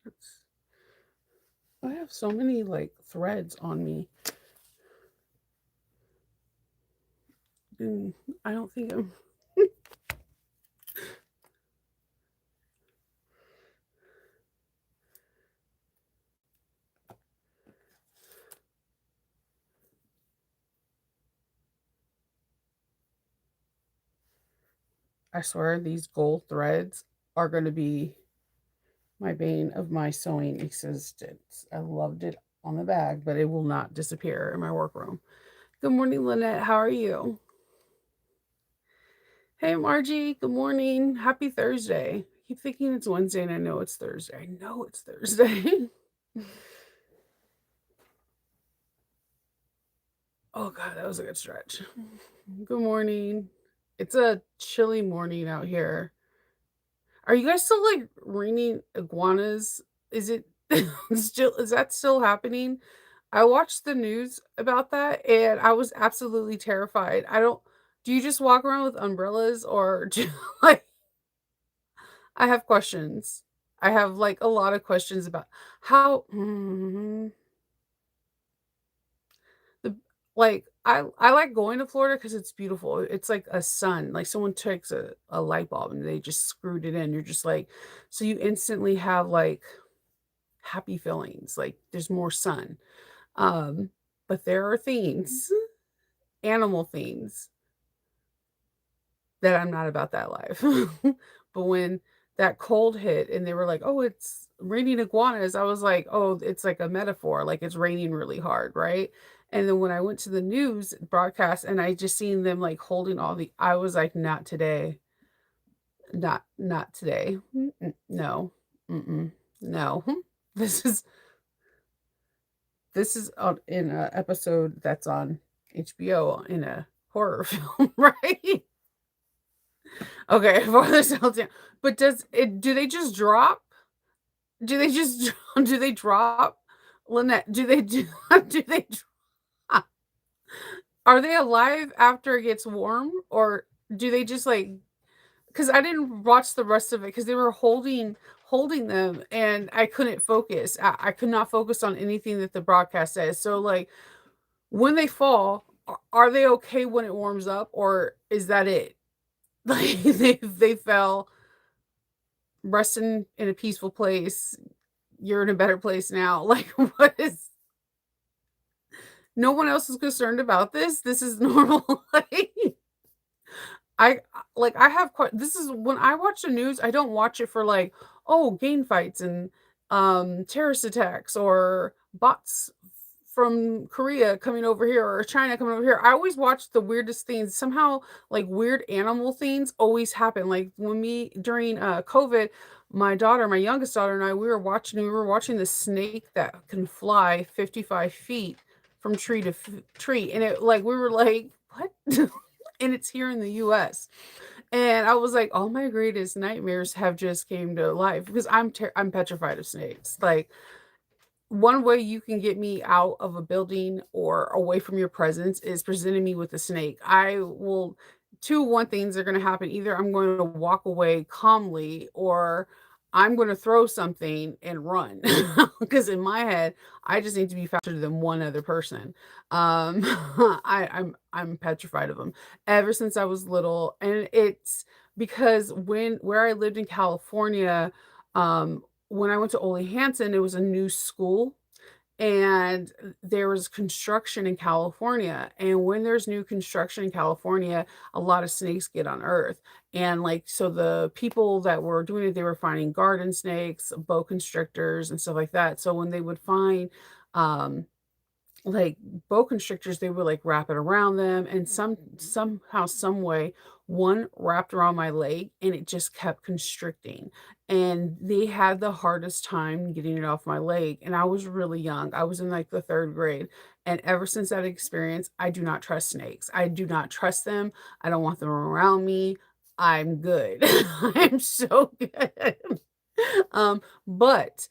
It's, I have so many like threads on me. And I don't think I'm. I swear these gold threads are going to be my bane of my sewing existence. I loved it on the bag, but it will not disappear in my workroom. Good morning, Lynette. How are you? Hey, Margie. Good morning. Happy Thursday. I keep thinking it's Wednesday and I know it's Thursday. I know it's Thursday. Oh, God, that was a good stretch. Good morning. It's a chilly morning out here. Are you guys still like raining iguanas? Is it still, is that still happening? I watched the news about that and I was absolutely terrified. I don't, do you just walk around with umbrellas or do like, I have questions. I have like a lot of questions about how the like I like going to Florida because it's beautiful. It's like a sun. Like someone takes a light bulb and they just screwed it in. You're just like, so you instantly have like happy feelings. Like there's more sun. Um, but there are things, animal things that I'm not about that life. But when that cold hit and they were like, "Oh, it's raining iguanas," I was like, "Oh, it's like a metaphor, like it's raining really hard, right?" And then when I went to the news broadcast and I just seen them like holding all the, I was like, "Not today, not today, no, no." This is in a episode that's on HBO in a horror film, right? Okay, farther south down. But does it do they just drop? Do they just do they drop? Lynette, do they do do they drop? Are they alive after it gets warm or do they just like cuz I didn't watch the rest of it cuz they were holding them and I couldn't focus. I could not focus on anything that the broadcast says. So like when they fall, are they okay when it warms up or is that it? Like they fell resting in a peaceful place. You're in a better place now. Like, what is no one else is concerned about this? This is normal. Like, I like I have quite this is when I watch the news, I don't watch it for like, oh, gang fights and terrorist attacks or bots from Korea coming over here or China coming over here. I always watch the weirdest things. Somehow like weird animal things always happen. Like when me during COVID, my daughter, my youngest daughter and I, we were watching the snake that can fly 55 feet from tree to tree. And it like we were like, what? And it's here in the US. And I was like, all my greatest nightmares have just came to life because I'm petrified of snakes. Like one way you can get me out of a building or away from your presence is presenting me with a snake. I will one things are going to happen. Either I'm going to walk away calmly or I'm going to throw something and run because in my head I just need to be faster than one other person. I'm petrified of them ever since I was little, and it's because where I lived in California, when I went to Ole Hansen, it was a new school and there was construction in California. And when there's new construction in California, a lot of snakes get unearthed. And like, so the people that were doing it, they were finding garden snakes, boa constrictors, and stuff like that. So when they would find, um, like boa constrictors, they would like wrap it around them, and somehow, some way, one wrapped around my leg, and it just kept constricting. And they had the hardest time getting it off my leg. And I was really young. I was in like the third grade. And ever since that experience, I do not trust snakes. I do not trust them. I don't want them around me. I'm good. I'm so good. But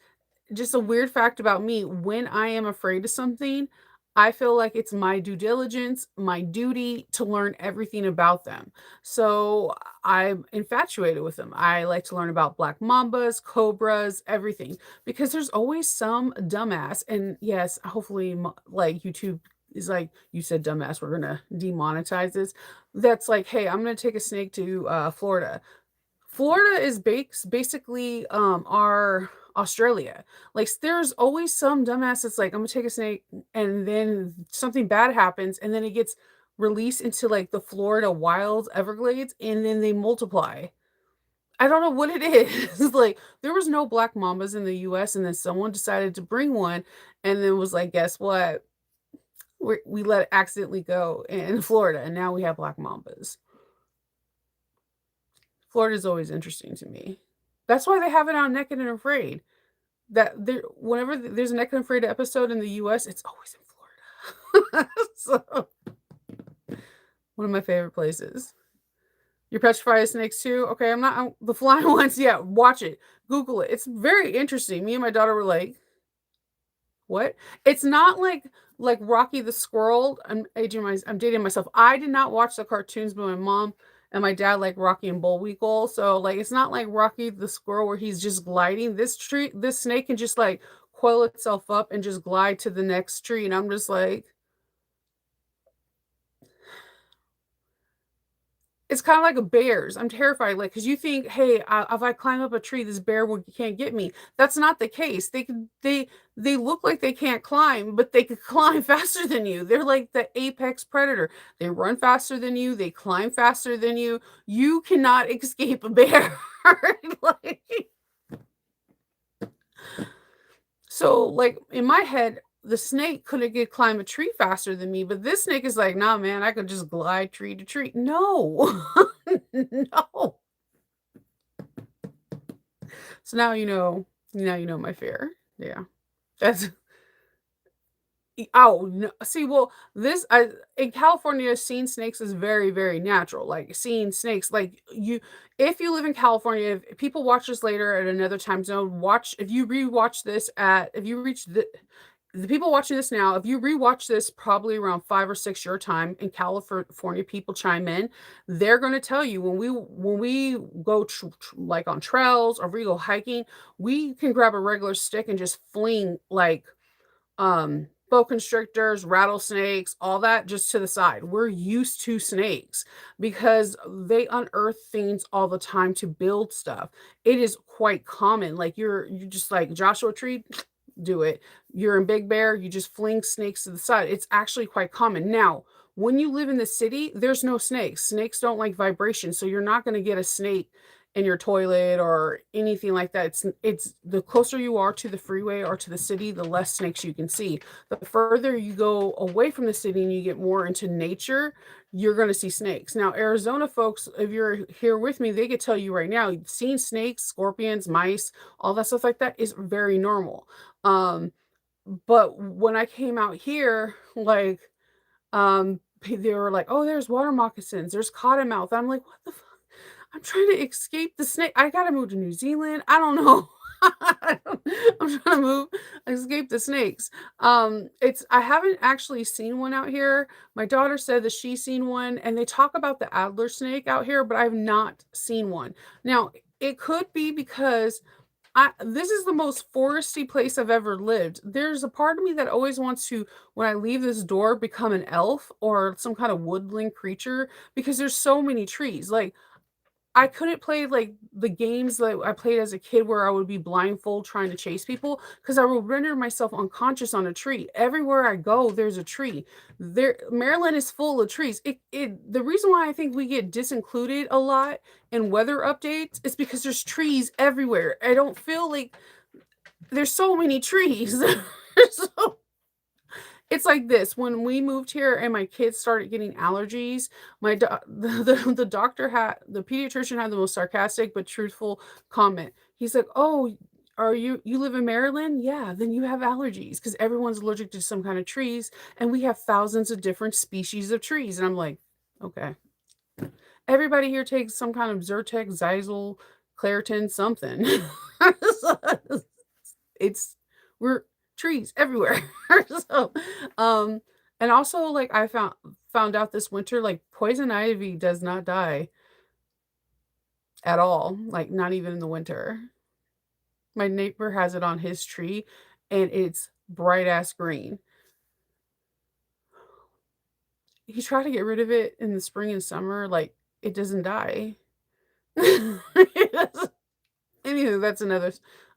just a weird fact about me, when I am afraid of something, I feel like it's my due diligence, my duty to learn everything about them. So I'm infatuated with them. I like to learn about black mambas, cobras, everything, because there's always some dumbass. And yes, hopefully, like YouTube is like, you said dumbass, we're going to demonetize this. That's like, hey, I'm going to take a snake to Florida. Florida is basically our Australia. Like there's always some dumbass that's like, I'm gonna take a snake, and then something bad happens, and then it gets released into like the Florida wild Everglades, and then they multiply. I don't know what it is. Like there was no black mambas in the US, and then someone decided to bring one, and then was like, guess what? We let it accidentally go in Florida, and now we have black mambas. Florida's always interesting to me. That's why they have it on Naked and Afraid. That there whenever there's a Naked and Afraid episode in the US, it's always in Florida. So, one of my favorite places. You're petrified of snakes too? Okay, the flying ones, yeah, watch it. Google it. It's very interesting. Me and my daughter were like, "What?" It's not like Rocky the Squirrel. I'm dating myself. I did not watch the cartoons, but my mom and my dad like Rocky and Bullweasel. So like it's not like Rocky the Squirrel where he's just gliding. This snake can just like coil itself up and just glide to the next tree. And I'm just like, it's kinda like a bear's. I'm terrified, like, because you think, "Hey, if I climb up a tree, this bear would can't get me." That's not the case. They look like they can't climb, but they could climb faster than you. They're like the apex predator. They run faster than you, they climb faster than you. You cannot escape a bear. Like so, like, in my head, the snake couldn't get climb a tree faster than me, but this snake is like, "Nah, man, I could just glide tree to tree." No. No. So now you know my fear. Yeah. That's oh, no. See, well, this I in California, seeing snakes is very, very natural. Like seeing snakes, like if you live in California, if people watch this later at another time zone, watch if you rewatch this at if you reach the people watching this now, if you rewatch this probably around 5 or 6 your time in California, people chime in, they're gonna tell you when we go like on trails or we go hiking, we can grab a regular stick and just fling like boa constrictors, rattlesnakes, all that just to the side. We're used to snakes because they unearth things all the time to build stuff. It is quite common. Like you just like Joshua Tree, do it. You're in Big Bear, you just fling snakes to the side. It's actually quite common. Now, when you live in the city, there's no snakes. Snakes don't like vibration, so you're not going to get a snake in your toilet or anything like that. It's the closer you are to the freeway or to the city, the less snakes you can see. The further you go away from the city and you get more into nature, you're going to see snakes. Now, Arizona folks, if you're here with me, they could tell you right now, seeing snakes, scorpions, mice, all that stuff like that is very normal. Um, but when I came out here, like, they were like, "Oh, there's water moccasins, there's cottonmouth." I'm like, "What the fuck? I'm trying to escape the snake. I gotta move to New Zealand. I don't know. I'm trying to move, escape the snakes." I haven't actually seen one out here. My daughter said that she's seen one, and they talk about the Adler snake out here, but I've not seen one. Now, it could be because this is the most foresty place I've ever lived. There's a part of me that always wants to, when I leave this door, become an elf or some kind of woodland creature because there's so many trees. Like I couldn't play, like, the games that I played as a kid where I would be blindfold trying to chase people because I would render myself unconscious on a tree. Everywhere I go, there's a tree. Maryland is full of trees. The reason why I think we get disincluded a lot in weather updates is because there's trees everywhere. I don't feel like there's so many trees. So it's like this, when we moved here and my kids started getting allergies, my do the doctor had the pediatrician had the most sarcastic but truthful comment. He's like, "Oh, are you live in Maryland? Yeah, then you have allergies because everyone's allergic to some kind of trees, and we have thousands of different species of trees." And I'm like, "Okay." Everybody here takes some kind of Zyrtec, Zyzal, Claritin, something. It's we're trees everywhere. So, And also, like, I found out this winter, like, poison ivy does not die at all, like, not even in the winter. My neighbor has it on his tree, and it's bright ass green. He tried to get rid of it in the spring and summer, like, it doesn't die. Anywho, that's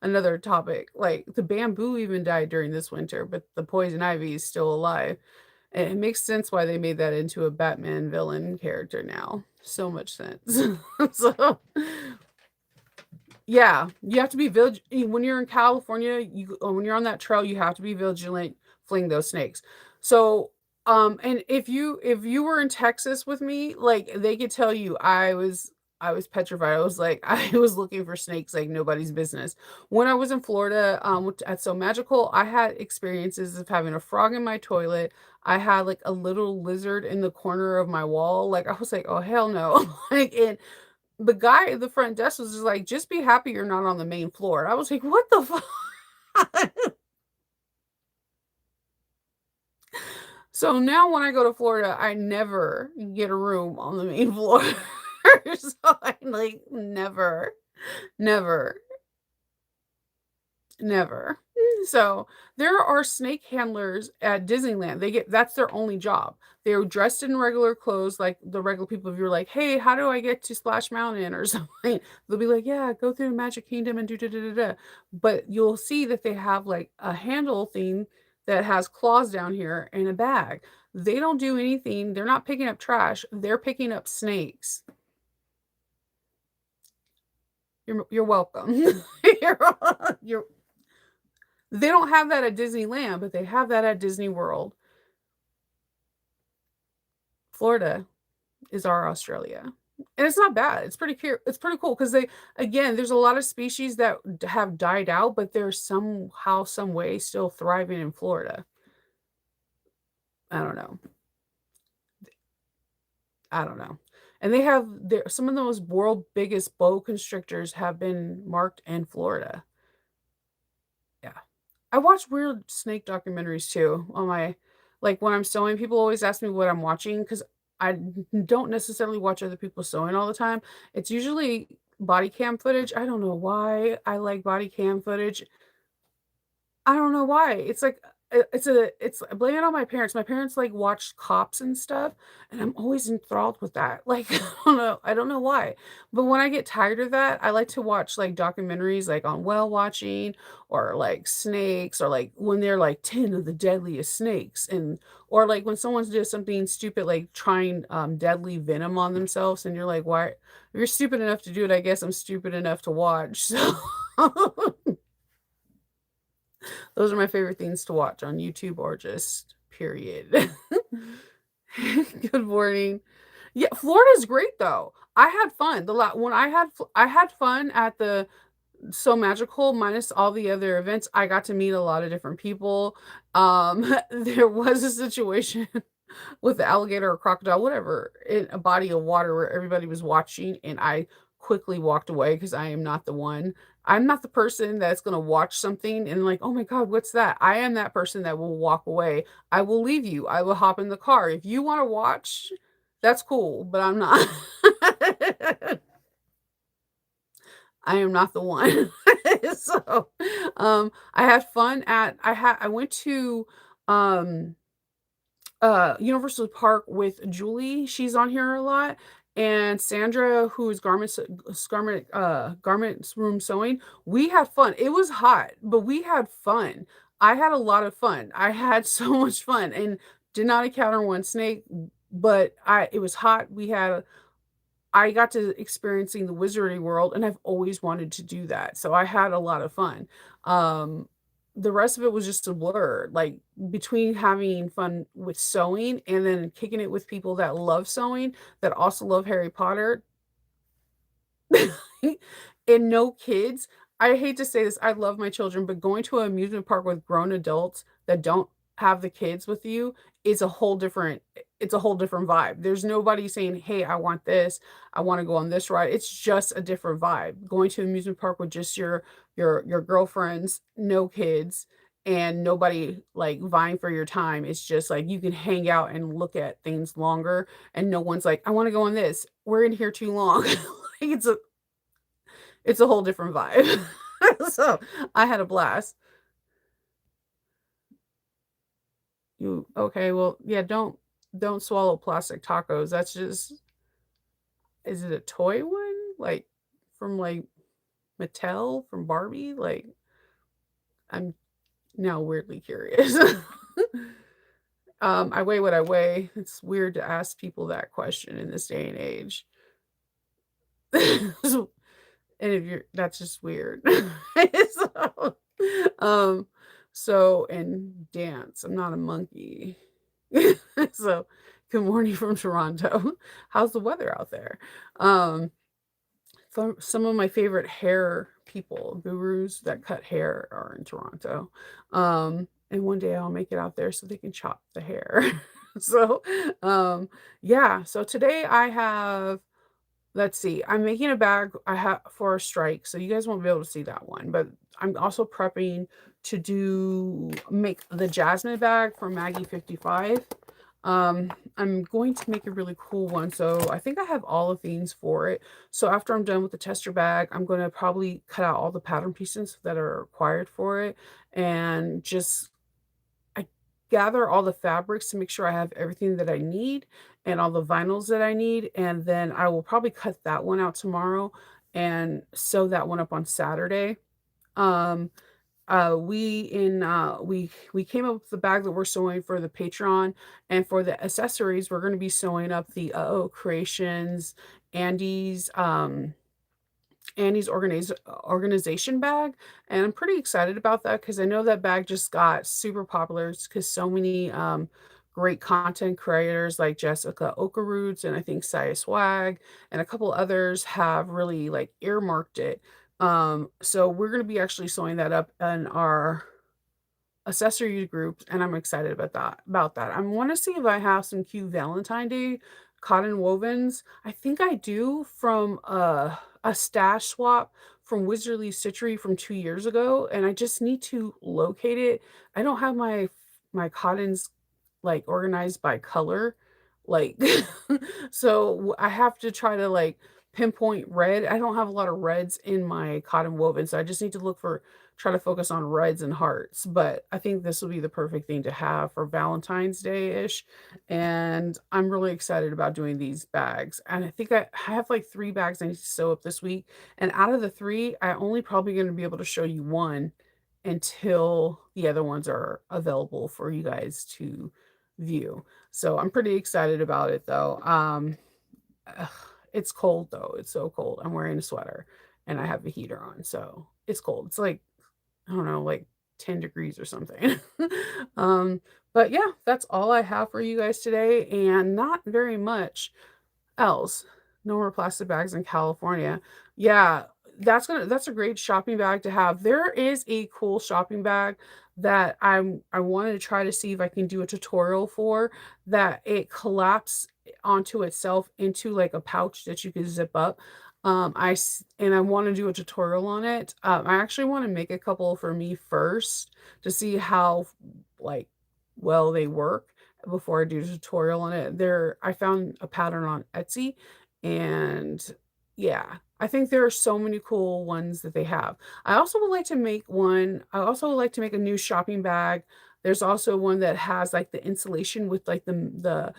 another topic. Like, the bamboo even died during this winter, but the poison ivy is still alive. And it makes sense why they made that into a Batman villain character now. So much sense. So, yeah, you have to be when you're in California, when you're on that trail, you have to be vigilant fleeing those snakes. So, and if you were in Texas with me, like, they could tell you I was petrified. I was like, I was looking for snakes like nobody's business. When I was in Florida, at So Magical, I had experiences of having a frog in my toilet. I had like a little lizard in the corner of my wall. Like, I was like, oh hell no. Like, and the guy at the front desk was just like, "Just be happy you're not on the main floor." And I was like, "What the fuck?" So now when I go to Florida, I never get a room on the main floor. So I like never, never, never. So there are snake handlers at Disneyland. That's their only job. They're dressed in regular clothes, like the regular people. If you're like, "Hey, how do I get to Splash Mountain?" or something, they'll be like, "Yeah, go through the Magic Kingdom and do da da da da." But you'll see that they have like a handle thing that has claws down here and a bag. They don't do anything. They're not picking up trash. They're picking up snakes. You're welcome. You're They don't have that at Disneyland, but they have that at Disney World. Florida is our Australia. And it's not bad. It's pretty cute. It's pretty cool because there's a lot of species that have died out, but they're somehow, some way still thriving in Florida. I don't know. I don't know. And they have some of the most world biggest boa constrictors have been marked in Florida. Yeah. I watch weird snake documentaries too on my like when I'm sewing, people always ask me what I'm watching because don't necessarily watch other people sewing all the time. It's usually body cam footage. I don't know why I like body cam footage. I don't know why. It's like it's I blame it on my parents. My parents like watched cops and stuff, and I'm always enthralled with that. Like I don't know why. But when I get tired of that, I like to watch like documentaries like on whale watching or like snakes or like when they're like 10 of the deadliest snakes and or like when someone's doing something stupid like trying deadly venom on themselves and you're like, why if you're stupid enough to do it, I guess I'm stupid enough to watch. So those are my favorite things to watch on YouTube or just period. Good morning. Yeah, Florida's great though. I had fun. The la when I had fun at the So Magical minus all the other events. I got to meet a lot of different people. There was a situation with the alligator or crocodile, whatever, in a body of water where everybody was watching, and I quickly walked away because I am not the one. I'm not the person that's gonna watch something and like, "Oh my god, what's that?" I am that person that will walk away. I will leave you. I will hop in the car. If you wanna watch, that's cool, but I'm not. I am not the one. So, I had fun at I went to, um Universal Park with Julie, she's on here a lot, and Sandra, who is garments room sewing. We had fun. It was hot, but we had fun. I had a lot of fun. I had so much fun and did not encounter one snake, but I it was hot. I got to experiencing the Wizarding World, and I've always wanted to do that, so I had a lot of fun. Um, the rest of it was just a blur, like, between having fun with sewing and then kicking it with people that love sewing, that also love Harry Potter, and no kids. I hate to say this, I love my children, but going to an amusement park with grown adults that don't have the kids with you is a whole different it's a whole different vibe. There's nobody saying, "Hey, I want this. I wanna go on this ride." It's just a different vibe. Going to an amusement park with just your girlfriends, no kids, and nobody like vying for your time. It's just like you can hang out and look at things longer, and no one's like, I want to go on this. We're in here too long. Like, it's a whole different vibe. So I had a blast. You okay? Well, yeah. Don't swallow plastic tacos. That's just is it a toy one like from like Mattel from Barbie? Like I'm now weirdly curious. I weigh what I weigh. It's weird to ask people that question in this day and age. So, and if you're that's just weird. So, um, so and dance. I'm not a monkey. So, good morning from Toronto. How's the weather out there? Um, some of my favorite hair people, gurus that cut hair are in Toronto. And one day I'll make it out there so they can chop the hair. So, yeah. So today I have let's see. I'm making a bag I have for a strike, so you guys won't be able to see that one. But I'm also prepping to do make the jasmine bag for Maggie 55. I'm going to make a really cool one. So I think I have all the things for it. So after I'm done with the tester bag, I'm going to probably cut out all the pattern pieces that are required for it and just I gather all the fabrics to make sure I have everything that I need and all the vinyls that I need. And then I will probably cut that one out tomorrow and sew that one up on Saturday. Um, we came up with the bag that we're sewing for the Patreon, and for the accessories, we're going to be sewing up the Creations Andy's Annie's organization bag, and I'm pretty excited about that because I know that bag just got super popular because so many great content creators like Jessica Okeroots and I think Saya Swag and a couple others have really like earmarked it. So we're going to be actually sewing that up in our accessory groups, and I'm excited about that. I want to see if I have some cute Valentine Day cotton wovens. I think I do from a stash swap from Wizardly Stitchery from 2 years ago, and I just need to locate it. I don't have my cottons like organized by color, like so I have to try to like pinpoint red. I don't have a lot of reds in my cotton woven, so I just need to look for try to focus on reds and hearts. But I think this will be the perfect thing to have for Valentine's Day ish. And I'm really excited about doing these bags. And I think I have like 3 bags I need to sew up this week. And out of the 3, I only probably going to be able to show you one until the other ones are available for you guys to view. So I'm pretty excited about it though. Ugh, it's cold though. It's so cold. I'm wearing a sweater and I have the heater on. So it's cold. It's like I don't know, like 10 degrees or something. um, but yeah, that's all I have for you guys today, and not very much else. No more plastic bags in California. Yeah, that's a great shopping bag to have. There is a cool shopping bag that I wanted to try to see if I can do a tutorial for that it collapses onto itself into like a pouch that you can zip up. And I want to do a tutorial on it. I actually want to make a couple for me first to see how like well they work before I do a tutorial on it. I found a pattern on Etsy and yeah, I think there are so many cool ones that they have. I also would like to make one. I also would like to make a new shopping bag. There's also one that has like the insulation with like the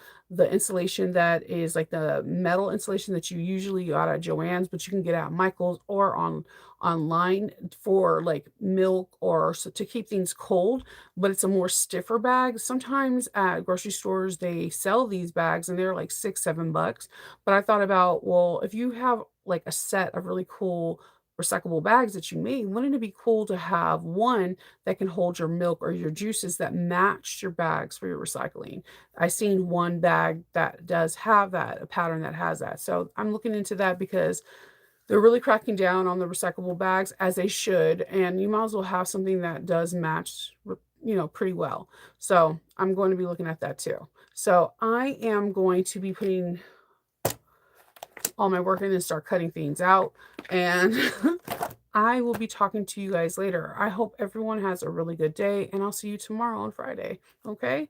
insulation that is like the metal insulation that you usually got at Joann's, but you can get at Michael's or online for like milk or so to keep things cold, but it's a more stiffer bag. Sometimes at grocery stores they sell these bags and they're like 6, 7 bucks. But I thought about, well, if you have like a set of really cool recyclable bags that you made, wouldn't it be cool to have one that can hold your milk or your juices that match your bags for your recycling? I seen one bag that does have that, a pattern that has that. So I'm looking into that because they're really cracking down on the recyclable bags as they should, and you might as well have something that does match, pretty well. So I'm going to be looking at that too. So I am going to be putting all my work in and start cutting things out. And I will be talking to you guys later. I hope everyone has a really good day, and I'll see you tomorrow on Friday. Okay?